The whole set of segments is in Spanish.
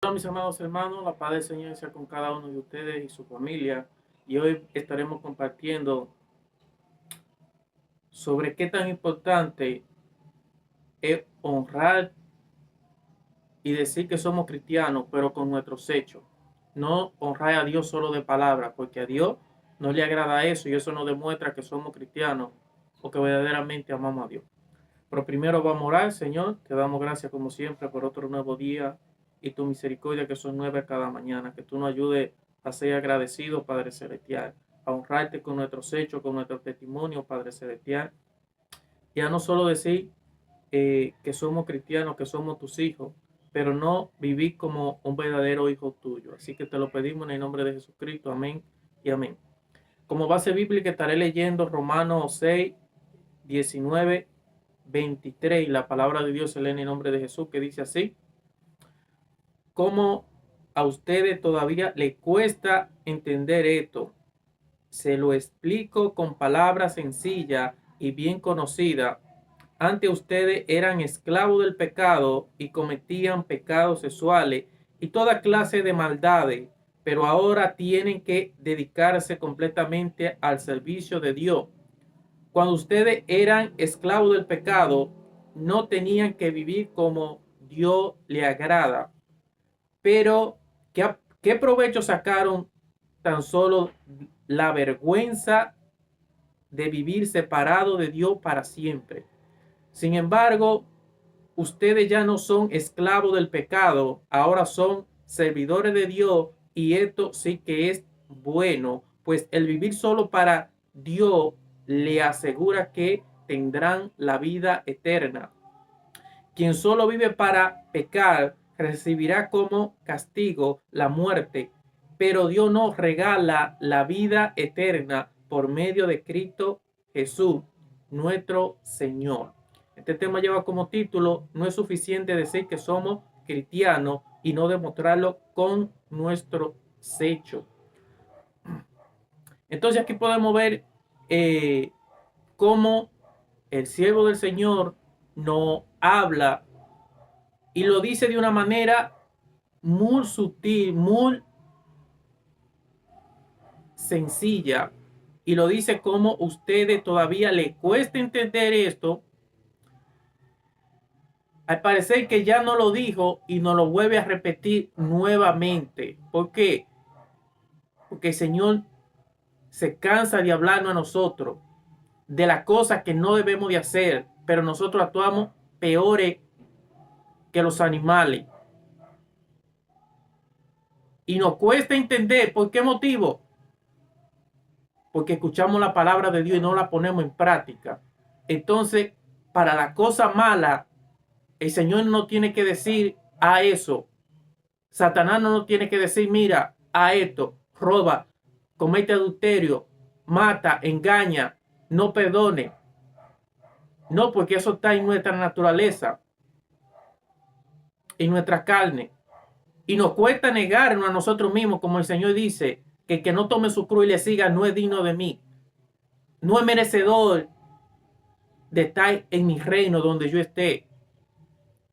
Hola mis amados hermanos, la paz del Señor sea con cada uno de ustedes y su familia. Y hoy estaremos compartiendo sobre qué tan importante es honrar y decir que somos cristianos, pero con nuestros hechos. No honrar a Dios solo de palabras, porque a Dios no le agrada eso y eso nos demuestra que somos cristianos o que verdaderamente amamos a Dios. Pero primero vamos a orar. Señor, te damos gracias como siempre por otro nuevo día y tu misericordia que son nuevas cada mañana. Que tú nos ayudes a ser agradecidos, Padre Celestial, a honrarte con nuestros hechos, con nuestro testimonio, Padre Celestial, y a no solo decir que somos cristianos, que somos tus hijos, pero no vivir como un verdadero hijo tuyo. Así que te lo pedimos en el nombre de Jesucristo. Amén y amén. Como base bíblica estaré leyendo Romanos 6, 19, 23, y la palabra de Dios se lee en el nombre de Jesús, que dice así: ¿cómo a ustedes todavía les cuesta entender esto? Se lo explico con palabras sencillas y bien conocidas. Antes ustedes eran esclavos del pecado y cometían pecados sexuales y toda clase de maldades, pero ahora tienen que dedicarse completamente al servicio de Dios. Cuando ustedes eran esclavos del pecado, no tenían que vivir como Dios le agrada. Pero, ¿qué provecho sacaron tan solo la vergüenza de vivir separado de Dios para siempre? Sin embargo, ustedes ya no son esclavos del pecado, ahora son servidores de Dios, y esto sí que es bueno, pues el vivir solo para Dios le asegura que tendrán la vida eterna. Quien solo vive para pecar recibirá como castigo la muerte, pero Dios nos regala la vida eterna por medio de Cristo Jesús, nuestro Señor. Este tema lleva como título: no es suficiente decir que somos cristianos y no demostrarlo con nuestro hechos. Entonces aquí podemos ver cómo el siervo del Señor nos habla y lo dice de una manera muy sutil, muy sencilla, y lo dice como ustedes todavía les cuesta entender esto. Al parecer que ya no lo dijo y nos lo vuelve a repetir nuevamente. ¿Por qué? Porque el Señor se cansa de hablarnos a nosotros de las cosas que no debemos de hacer, pero nosotros actuamos peores que los animales. Y nos cuesta entender por qué motivo. Porque escuchamos la palabra de Dios y no la ponemos en práctica. Entonces, para la cosa mala, el Señor no tiene que decir a eso. Satanás no nos tiene que decir, mira, a esto, roba, comete adulterio, mata, engaña, no perdone. No, porque eso está en nuestra naturaleza, en nuestra carne. Y nos cuesta negarnos a nosotros mismos, como el Señor dice, que el que no tome su cruz y le siga no es digno de mí. No es merecedor de estar en mi reino donde yo esté.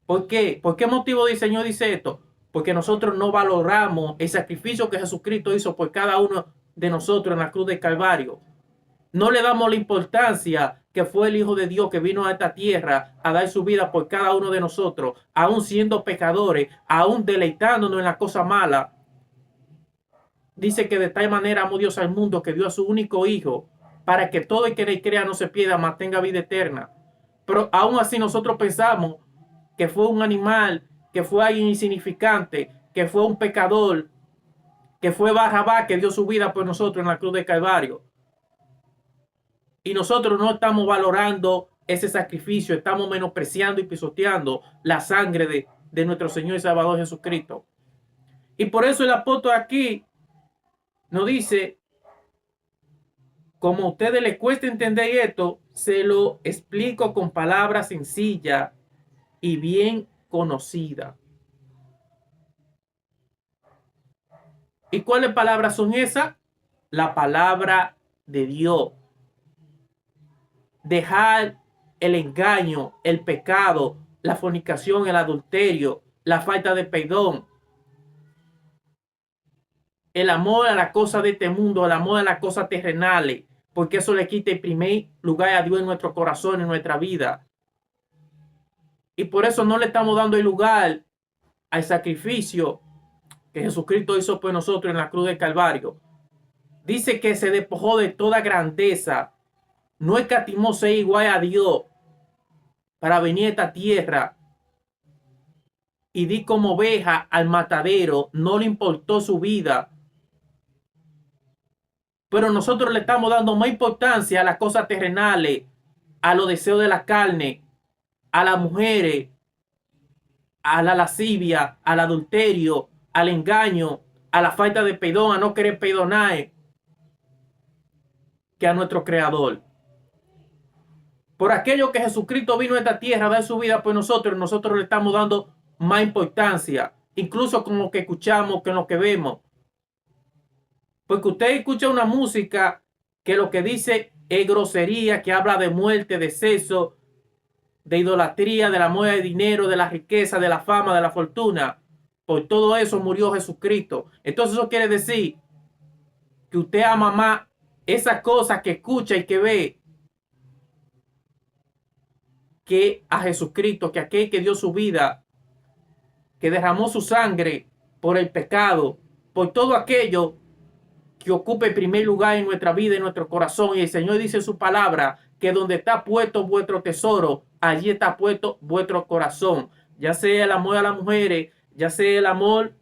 ¿Por qué? ¿Por qué motivo el Señor dice esto? Porque nosotros no valoramos el sacrificio que Jesucristo hizo por cada uno de nosotros en la cruz del Calvario. No le damos la importancia que fue el Hijo de Dios que vino a esta tierra a dar su vida por cada uno de nosotros, aún siendo pecadores, aún deleitándonos en la cosa mala. Dice que de tal manera amó Dios al mundo que dio a su único Hijo para que todo el que le crea no se pierda, mas tenga vida eterna. Pero aún así nosotros pensamos que fue un animal, que fue alguien insignificante, que fue un pecador, que fue Barrabás que dio su vida por nosotros en la cruz de Calvario. Y nosotros no estamos valorando ese sacrificio, estamos menospreciando y pisoteando la sangre de nuestro Señor y Salvador Jesucristo. Y por eso el apóstol aquí nos dice, como a ustedes les cuesta entender esto, se lo explico con palabras sencillas y bien conocidas. ¿Y cuáles palabras son esas? La palabra de Dios. Dejar el engaño, el pecado, la fornicación, el adulterio, la falta de perdón. el amor a las cosas de este mundo, el amor a las cosas terrenales, porque eso le quita el primer lugar a Dios en nuestro corazón, en nuestra vida. Y por eso no le estamos dando el lugar al sacrificio que Jesucristo hizo por nosotros en la cruz del Calvario. Dice que se despojó de toda grandeza, no escatimó ser igual a Dios para venir a esta tierra y di como oveja al matadero, no le importó su vida. Pero nosotros le estamos dando más importancia a las cosas terrenales, a los deseos de la carne, a las mujeres, a la lascivia, al adulterio, al engaño, a la falta de perdón, a no querer perdonar, que a nuestro Creador. Por aquello que Jesucristo vino a esta tierra a dar su vida por nosotros le estamos dando más importancia, incluso con lo que escuchamos, que lo que vemos. Porque usted escucha una música que lo que dice es grosería, que habla de muerte, de sexo, de idolatría, de la moda de dinero, de la riqueza, de la fama, de la fortuna. Por todo eso murió Jesucristo. Entonces eso quiere decir que usted ama más esas cosas que escucha y que ve que a Jesucristo, que aquel que dio su vida, que derramó su sangre por el pecado, por todo aquello que ocupe el primer lugar en nuestra vida, en nuestro corazón. Y el Señor dice en su palabra que donde está puesto vuestro tesoro, allí está puesto vuestro corazón. Ya sea el amor a las mujeres, ya sea el amor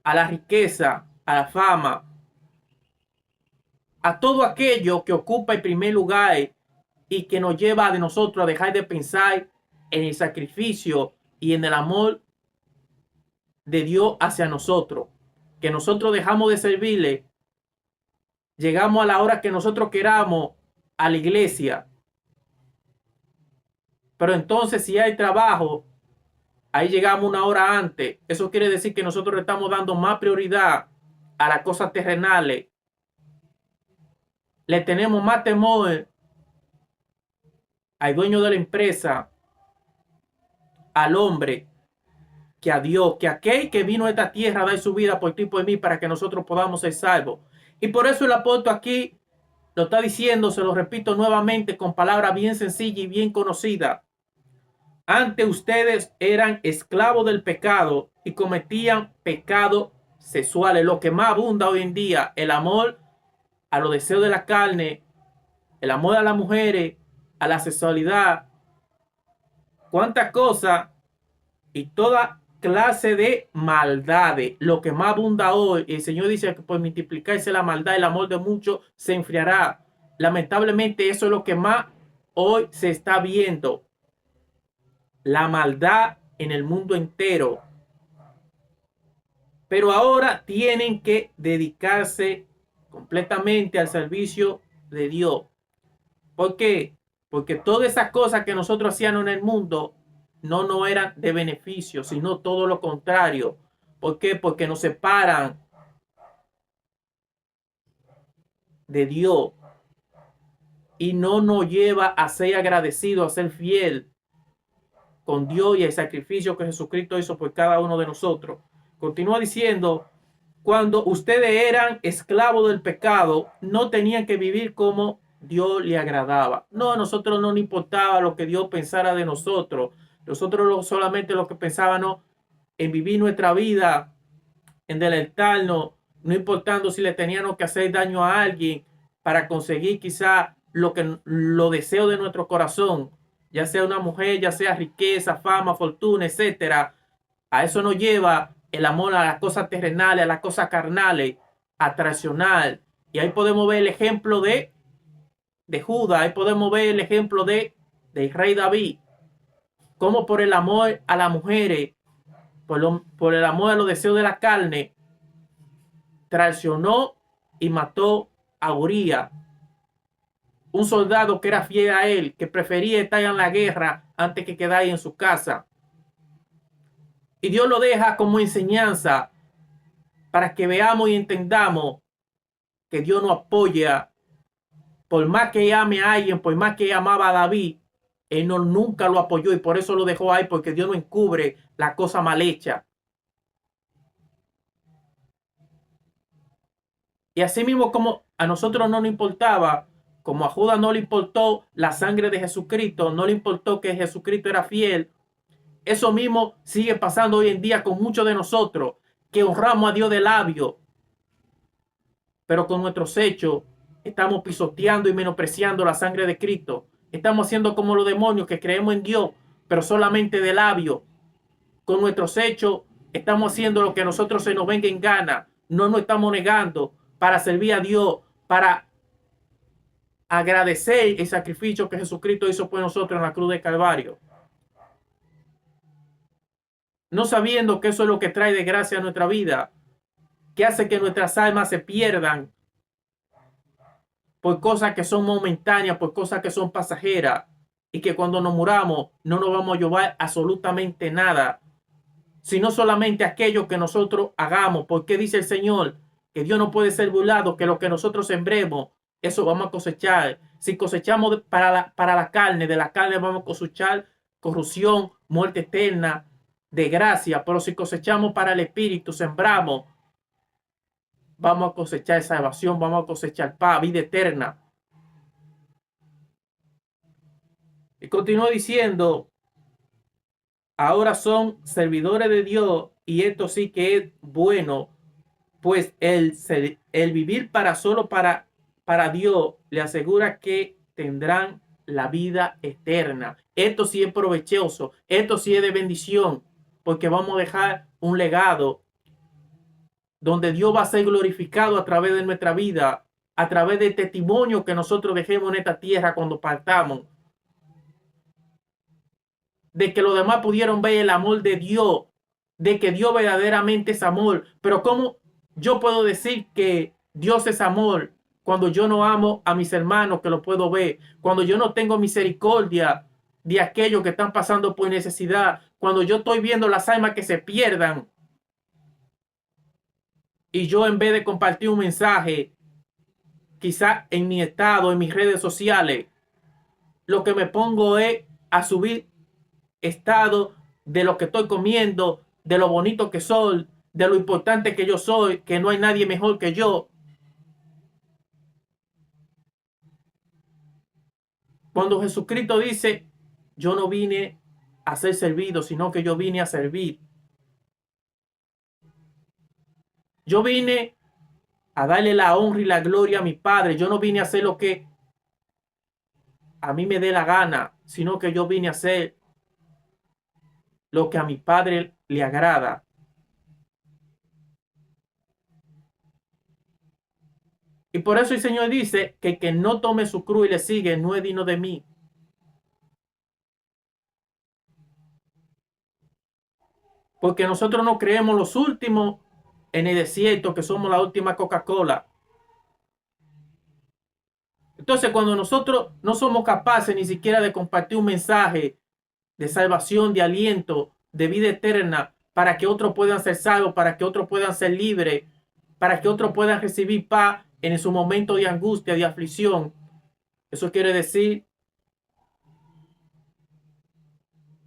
a la riqueza, a la fama, a todo aquello que ocupa el primer lugar y que nos lleva de nosotros a dejar de pensar en el sacrificio y en el amor de Dios hacia nosotros. Que nosotros dejamos de servirle, llegamos a la hora que nosotros queramos a la iglesia. Pero entonces si hay trabajo, ahí llegamos una hora antes. Eso quiere decir que nosotros le estamos dando más prioridad a las cosas terrenales. Le tenemos más temor al dueño de la empresa, al hombre, que a Dios, que aquel que vino a esta tierra a dar su vida por ti y por mí para que nosotros podamos ser salvos. Y por eso el apóstol aquí lo está diciendo, se lo repito nuevamente con palabras bien sencillas y bien conocidas. Antes ustedes eran esclavos del pecado y cometían pecados sexuales, lo que más abunda hoy en día, el amor a los deseos de la carne, el amor a las mujeres, a la sexualidad, cuántas cosas y toda clase de maldades, lo que más abunda hoy. El Señor dice que por multiplicarse la maldad, el amor de muchos se enfriará. Lamentablemente eso es lo que más hoy se está viendo. La maldad en el mundo entero. Pero ahora tienen que dedicarse completamente al servicio de Dios. ¿Por qué? Porque todas esas cosas que nosotros hacíamos en el mundo no eran de beneficio, sino todo lo contrario. ¿Por qué? Porque nos separan de Dios y no nos lleva a ser agradecido, a ser fiel con Dios y el sacrificio que Jesucristo hizo por cada uno de nosotros. Continúa diciendo, cuando ustedes eran esclavos del pecado, no tenían que vivir como Dios le agradaba. No, a nosotros no nos importaba lo que Dios pensara de nosotros. Nosotros solamente lo que pensábamos en vivir nuestra vida, en deleitarnos, no importando si le teníamos que hacer daño a alguien para conseguir quizá lo deseo de nuestro corazón, ya sea una mujer, ya sea riqueza, fama, fortuna, etcétera. A eso nos lleva el amor a las cosas terrenales, a las cosas carnales, a traicionar. Y ahí podemos ver el ejemplo de Judas, ahí podemos ver el ejemplo del rey David, como por el amor a las mujeres, por el amor a los deseos de la carne, traicionó y mató a Urías, un soldado que era fiel a él, que prefería estar en la guerra antes que quedar ahí en su casa. Y Dios lo deja como enseñanza para que veamos y entendamos que Dios nos apoya. Por más que ame a alguien, por más que amaba a David, él nunca lo apoyó y por eso lo dejó ahí, porque Dios no encubre la cosa mal hecha. Y así mismo como a nosotros no nos importaba, como a Judas no le importó la sangre de Jesucristo, no le importó que Jesucristo era fiel, eso mismo sigue pasando hoy en día con muchos de nosotros, que honramos a Dios de labio, pero con nuestros hechos estamos pisoteando y menospreciando la sangre de Cristo. Estamos haciendo como los demonios que creemos en Dios, pero solamente de labio. Con nuestros hechos estamos haciendo lo que a nosotros se nos venga en gana. No nos estamos negando para servir a Dios, para agradecer el sacrificio que Jesucristo hizo por nosotros en la cruz de Calvario. No sabiendo que eso es lo que trae desgracia a nuestra vida, que hace que nuestras almas se pierdan por cosas que son momentáneas, por cosas que son pasajeras, y que cuando nos muramos no nos vamos a llevar absolutamente nada, sino solamente aquello que nosotros hagamos, porque dice el Señor que Dios no puede ser burlado, que lo que nosotros sembremos, eso vamos a cosechar. Si cosechamos para la carne, de la carne vamos a cosechar corrupción, muerte eterna, desgracia, pero si cosechamos para el Espíritu, sembramos, vamos a cosechar salvación, vamos a cosechar paz, vida eterna. Y continúa diciendo, ahora son servidores de Dios, y esto sí que es bueno, pues el vivir para Dios le asegura que tendrán la vida eterna. Esto sí es provechoso, esto sí es de bendición, porque vamos a dejar un legado donde Dios va a ser glorificado a través de nuestra vida, a través del testimonio que nosotros dejemos en esta tierra cuando partamos, de que los demás pudieron ver el amor de Dios, de que Dios verdaderamente es amor. Pero ¿cómo yo puedo decir que Dios es amor cuando yo no amo a mis hermanos que lo puedo ver? Cuando yo no tengo misericordia de aquellos que están pasando por necesidad, cuando yo estoy viendo las almas que se pierdan, y yo en vez de compartir un mensaje, quizá en mi estado, en mis redes sociales, lo que me pongo es a subir estado de lo que estoy comiendo, de lo bonito que soy, de lo importante que yo soy, que no hay nadie mejor que yo. Cuando Jesucristo dice, yo no vine a ser servido, sino que yo vine a servir. Yo vine a darle la honra y la gloria a mi Padre. Yo no vine a hacer lo que a mí me dé la gana, sino que yo vine a hacer lo que a mi Padre le agrada. Y por eso el Señor dice que el que no tome su cruz y le sigue no es digno de mí. Porque nosotros no creemos los últimos en el desierto, que somos la última Coca-Cola. Entonces, cuando nosotros no somos capaces ni siquiera de compartir un mensaje de salvación, de aliento, de vida eterna, para que otros puedan ser salvos, para que otros puedan ser libres, para que otros puedan recibir paz en su momento de angustia, de aflicción, eso quiere decir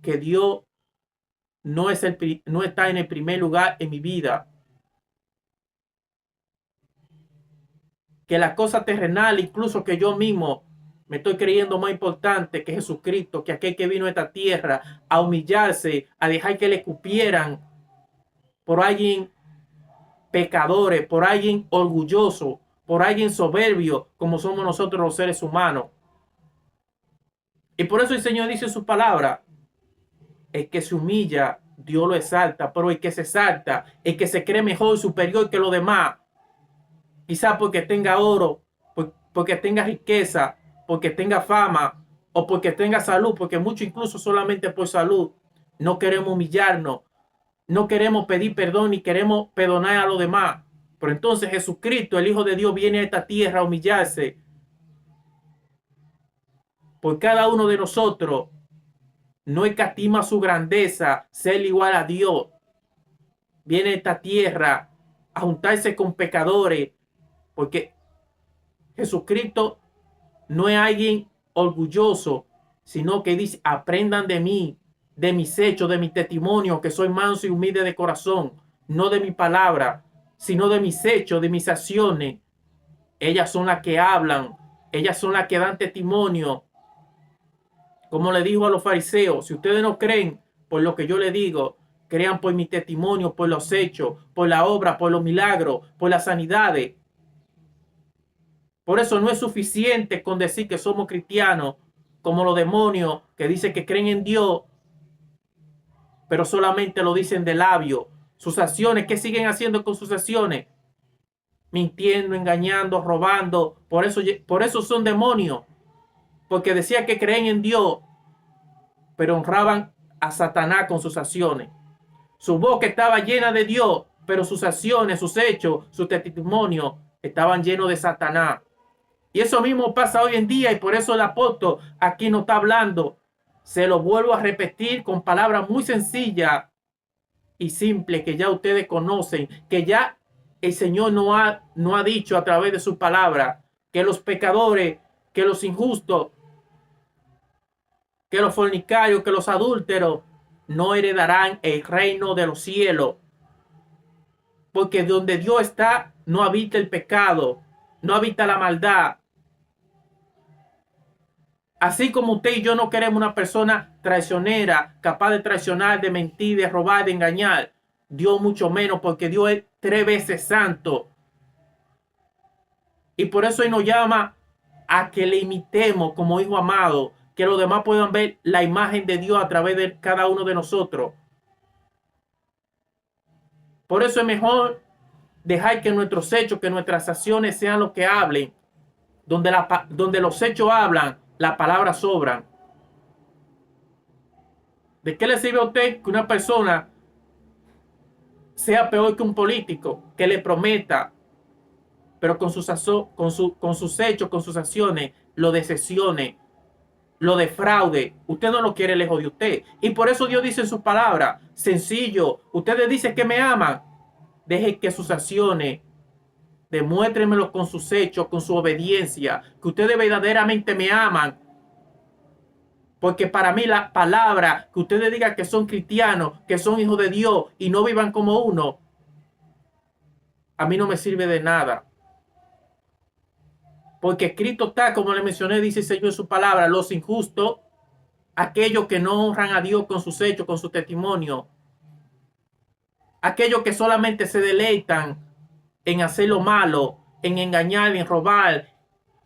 que Dios no está en el primer lugar en mi vida. Que las cosas terrenales, incluso que yo mismo me estoy creyendo más importante que Jesucristo, que aquel que vino a esta tierra a humillarse, a dejar que le escupieran por alguien pecadores, por alguien orgulloso, por alguien soberbio, como somos nosotros los seres humanos. Y por eso el Señor dice en su palabra, el que se humilla, Dios lo exalta, pero el que se exalta, el que se cree mejor, superior que los demás, quizás porque tenga oro, porque tenga riqueza, porque tenga fama o porque tenga salud, porque mucho incluso solamente por salud, no queremos humillarnos, no queremos pedir perdón ni queremos perdonar a los demás. Pero entonces Jesucristo, el Hijo de Dios, viene a esta tierra a humillarse por cada uno de nosotros. No escatima su grandeza, ser igual a Dios. Viene a esta tierra a juntarse con pecadores, porque Jesucristo no es alguien orgulloso, sino que dice, aprendan de mí, de mis hechos, de mi testimonio, que soy manso y humilde de corazón, no de mi palabra, sino de mis hechos, de mis acciones. Ellas son las que hablan, ellas son las que dan testimonio. Como le dijo a los fariseos, si ustedes no creen por lo que yo les digo, crean por mi testimonio, por los hechos, por la obra, por los milagros, por las sanidades. Por eso no es suficiente con decir que somos cristianos, como los demonios que dicen que creen en Dios, pero solamente lo dicen de labio. Sus acciones, ¿qué siguen haciendo con sus acciones? Mintiendo, engañando, robando. Por eso son demonios. Porque decían que creen en Dios, pero honraban a Satanás con sus acciones. Su boca estaba llena de Dios, pero sus acciones, sus hechos, sus testimonios estaban llenos de Satanás. Y eso mismo pasa hoy en día, y por eso el apóstol aquí no está hablando. Se lo vuelvo a repetir con palabras muy sencillas y simples que ya ustedes conocen, que ya el Señor no ha dicho a través de su palabra, que los pecadores, que los injustos, que los fornicarios, que los adúlteros no heredarán el reino de los cielos. Porque donde Dios está, no habita el pecado, no habita la maldad. Así como usted y yo no queremos una persona traicionera, capaz de traicionar, de mentir, de robar, de engañar, Dios mucho menos, porque Dios es 3 veces santo. Y por eso Él nos llama a que le imitemos como hijo amado, que los demás puedan ver la imagen de Dios a través de cada uno de nosotros. Por eso es mejor dejar que nuestros hechos, que nuestras acciones sean los que hablen. Donde los hechos hablan, las palabras sobran. ¿De qué le sirve a usted que una persona sea peor que un político, que le prometa, pero con sus hechos, con sus acciones, lo decepcione, lo defraude? Usted no lo quiere lejos de usted. Y por eso Dios dice en sus palabras, sencillo, ustedes dicen que me aman, dejen que sus acciones, demuéstrenmelo con sus hechos, con su obediencia, que ustedes verdaderamente me aman. Porque para mí la palabra, que ustedes digan que son cristianos, que son hijos de Dios y no vivan como uno, a mí no me sirve de nada. Porque escrito está, como le mencioné, dice el Señor en su palabra, los injustos, aquellos que no honran a Dios con sus hechos, con su testimonio, aquellos que solamente se deleitan en hacer lo malo, en engañar, en robar,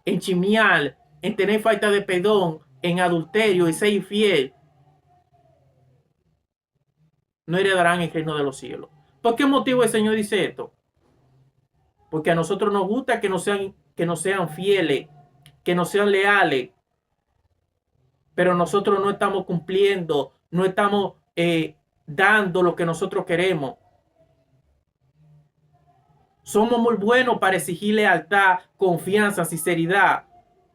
en chismear, en tener falta de perdón, en adulterio y ser infiel, no heredarán el reino de los cielos. ¿Por qué motivo el Señor dice esto? Porque a nosotros nos gusta que no sean fieles, que no sean leales, pero nosotros no estamos cumpliendo, no estamos dando lo que nosotros queremos. Somos muy buenos para exigir lealtad, confianza, sinceridad,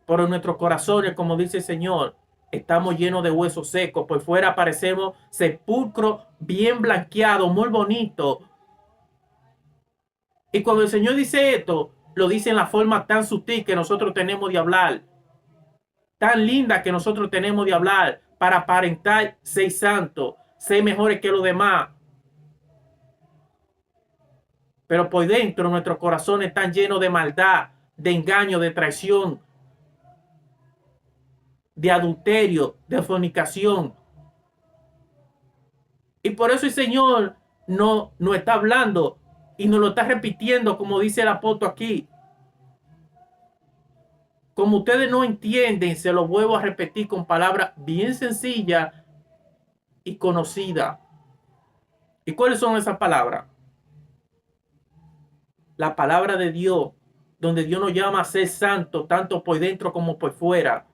pero en nuestros corazones, como dice el Señor, estamos llenos de huesos secos. Por fuera parecemos sepulcro bien blanqueado, muy bonito. Y cuando el Señor dice esto, lo dice en la forma tan sutil que nosotros tenemos de hablar, tan linda que nosotros tenemos de hablar, para aparentar ser santos, ser mejores que los demás. Pero por dentro nuestros corazones están llenos de maldad, de engaño, de traición, de adulterio, de fornicación. Y por eso el Señor no está hablando y nos lo está repitiendo, como dice el apóstol aquí. Como ustedes no entienden, se lo vuelvo a repetir con palabras bien sencillas y conocidas. ¿Y cuáles son esas palabras? La palabra de Dios, donde Dios nos llama a ser santos, tanto por dentro como por fuera.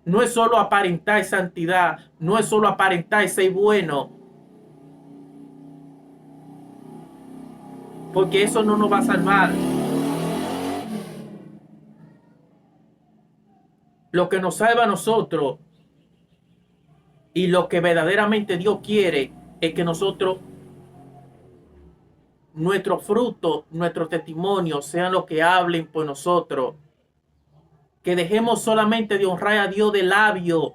No es solo aparentar santidad, no es solo aparentar ser bueno, porque eso no nos va a salvar. Lo que nos salva a nosotros y lo que verdaderamente Dios quiere es que nosotros, nuestros frutos, nuestros testimonios sean los que hablen por nosotros. Que dejemos solamente de honrar a Dios de labio,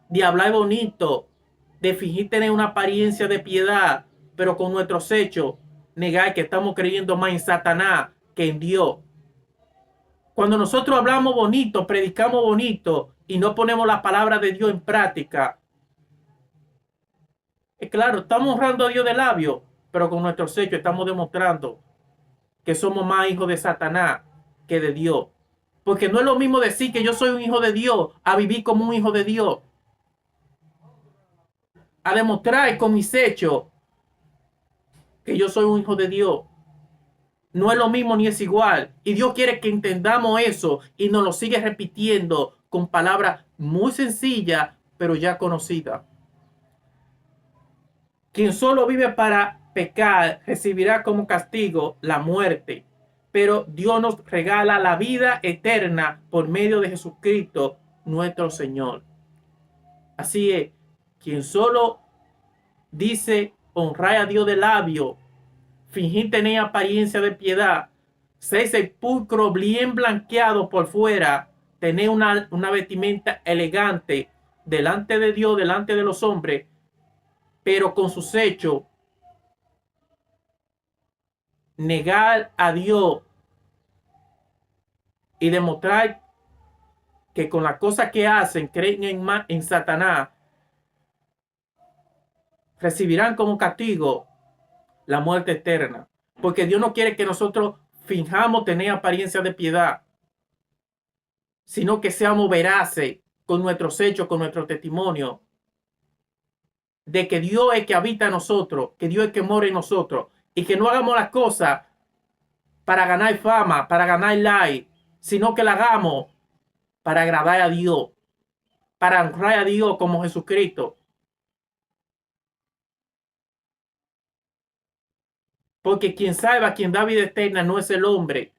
de hablar bonito, de fingir tener una apariencia de piedad, pero con nuestros hechos negar que estamos creyendo más en Satanás que en Dios. Cuando nosotros hablamos bonito, predicamos bonito y no ponemos la palabra de Dios en práctica, es claro, estamos honrando a Dios de labio, pero con nuestros hechos estamos demostrando que somos más hijos de Satanás que de Dios. Porque no es lo mismo decir que yo soy un hijo de Dios a vivir como un hijo de Dios. A demostrar con mis hechos que yo soy un hijo de Dios. No es lo mismo ni es igual. Y Dios quiere que entendamos eso y nos lo sigue repitiendo con palabras muy sencillas, pero ya conocidas. Quien solo vive para pecar recibirá como castigo la muerte. Pero Dios nos regala la vida eterna por medio de Jesucristo, nuestro Señor. Así es, quien solo dice honrar a Dios de labio, fingir tener apariencia de piedad, ser sepulcro bien blanqueado por fuera, tener una vestimenta elegante delante de Dios, delante de los hombres, pero con sus hechos negar a Dios y demostrar que con las cosas que hacen creen en Satanás, recibirán como castigo la muerte eterna. Porque Dios no quiere que nosotros finjamos tener apariencia de piedad, sino que seamos veraces con nuestros hechos, con nuestro testimonio, de que Dios es que habita en nosotros, que Dios es que mora en nosotros, y que no hagamos las cosas para ganar fama, para ganar like, sino que la hagamos para agradar a Dios, para honrar a Dios como Jesucristo. Porque quien salva, quien da vida eterna no es el hombre,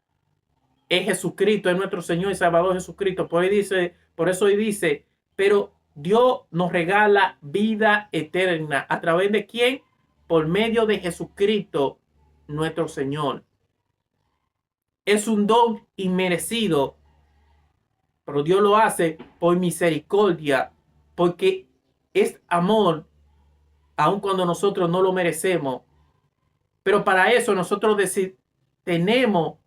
es Jesucristo, es nuestro Señor y Salvador Jesucristo. Por eso hoy dice, pero Dios nos regala vida eterna. ¿A través de quién? Por medio de Jesucristo, nuestro Señor. Es un don inmerecido, pero Dios lo hace por misericordia, porque es amor, aun cuando nosotros no lo merecemos. Pero para eso nosotros tenemos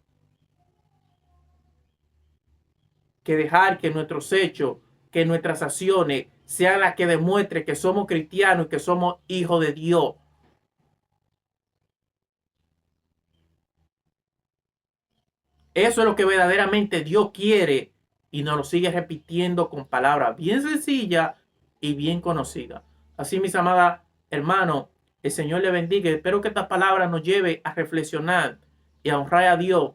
que dejar que nuestros hechos, que nuestras acciones sean las que demuestren que somos cristianos y que somos hijos de Dios. Eso es lo que verdaderamente Dios quiere y nos lo sigue repitiendo con palabras bien sencillas y bien conocidas. Así, mis amadas hermanos, el Señor le bendiga. Espero que estas palabras nos lleve a reflexionar y a honrar a Dios,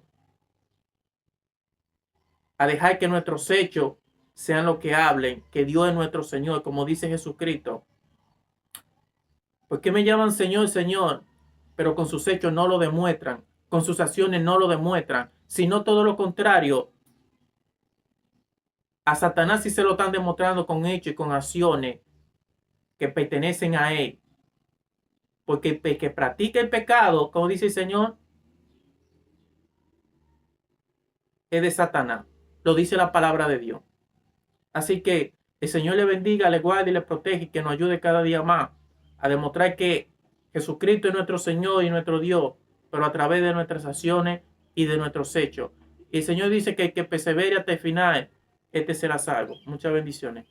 a dejar que nuestros hechos sean lo que hablen, que Dios es nuestro Señor, como dice Jesucristo. ¿Por qué me llaman Señor, Señor? Pero con sus hechos no lo demuestran, con sus acciones no lo demuestran, sino todo lo contrario. A Satanás sí se lo están demostrando con hechos y con acciones que pertenecen a él. Porque el que practica el pecado, como dice el Señor, es de Satanás. Lo dice la palabra de Dios. Así que el Señor le bendiga, le guarde y le protege y que nos ayude cada día más a demostrar que Jesucristo es nuestro Señor y nuestro Dios, pero a través de nuestras acciones y de nuestros hechos. Y el Señor dice que el que persevere hasta el final, este será salvo. Muchas bendiciones.